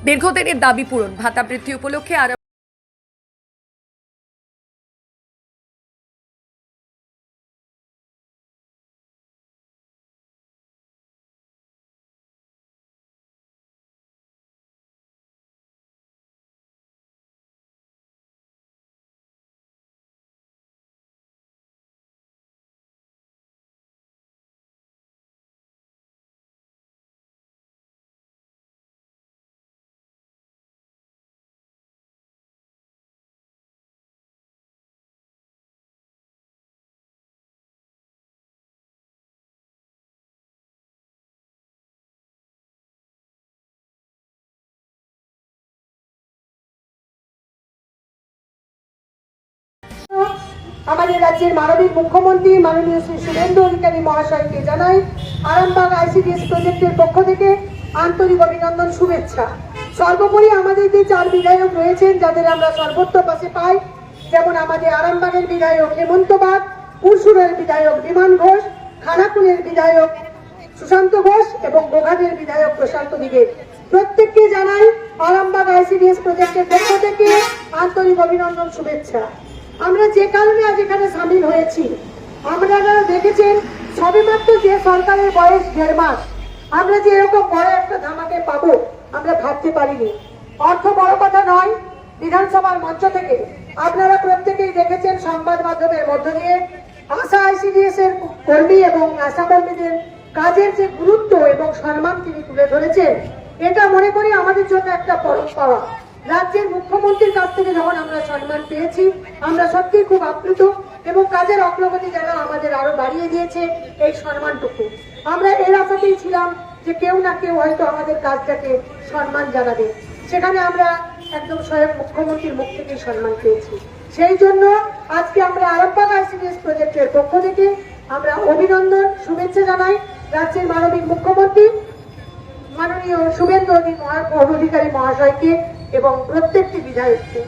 দীর্ঘদিনের দাবি পূরণ, ভাতা বৃদ্ধি উপলক্ষে আর আমাদের রাজ্যের মাননীয় মুখ্যমন্ত্রী মাননীয় শ্রী শুভেন্দু অধিকারী মহাশয়কে জানাই আরামবাগ আইসিডিএস প্রজেক্টের পক্ষ থেকে আন্তরিক অভিনন্দন, শুভেচ্ছা। সর্বোপরি আমাদের যে 4 বিধায়ক রয়েছেন যাদের আমরা সর্বোচ্চ পাশে পাই, যেমন আমাদের আরামবাগের বিধায়ক হেমন্ত বাগ, পুরসুরের বিধায়ক বিমান ঘোষ, খানাকুলের বিধায়ক সুশান্ত ঘোষ এবং গোঘাটের বিধায়ক প্রশান্ত দিগে, প্রত্যেককে জানাই আরামবাগ আইসিডিএস প্রজেক্টের পক্ষ থেকে আন্তরিক অভিনন্দন, শুভেচ্ছা। আমরা যে কারণে আজ এখানে সামিল হয়েছি, আপনারা দেখেছেন সবেমাত্র যে সরকারের বয়স 1.5 মাস, আমরা যে এরকম বড় একটা ধামাকে পাবো আমরা ভাবতে পারিনি। অর্থ বড় কথা নয়, বিধানসভার মঞ্চ থেকে আপনারা প্রত্যেকেই দেখেছেন সংবাদ মাধ্যমের মধ্য দিয়ে আশা আইসিডিএস এর কর্মী এবং আশা কর্মীদের কাজের যে গুরুত্ব এবং সম্মান তিনি তুলে ধরেছেন, এটা মনে করি আমাদের জন্য একটা পরম পাওয়া। রাজ্যের মুখ্যমন্ত্রীর কাছ থেকে যখন আমরা সম্মান পেয়েছি, আমরা সত্যি খুব আপ্লুত এবং কাজের অগ্রগতি যেন আমাদের আরো বাড়িয়ে দিয়েছে এই সম্মানটুকু। আমরা এর আশাতেই ছিলাম যে কেউ না কেউ হয়তো আমাদের কাজটাকে সম্মান জানাবে, সেখানে আমরা একদম স্বয়ং মুখ্যমন্ত্রীর মুখ থেকেই সম্মান পেয়েছি। সেই জন্য আজকে আমরা আরামবাগ আইসিডিএস প্রজেক্টের পক্ষ থেকে আমরা অভিনন্দন, শুভেচ্ছা জানাই রাজ্যের মাননীয় মুখ্যমন্ত্রী মাননীয় শুভেন্দু অধিকারী মহাশয়কে এবং প্রত্যেকটি বিধায়ককে।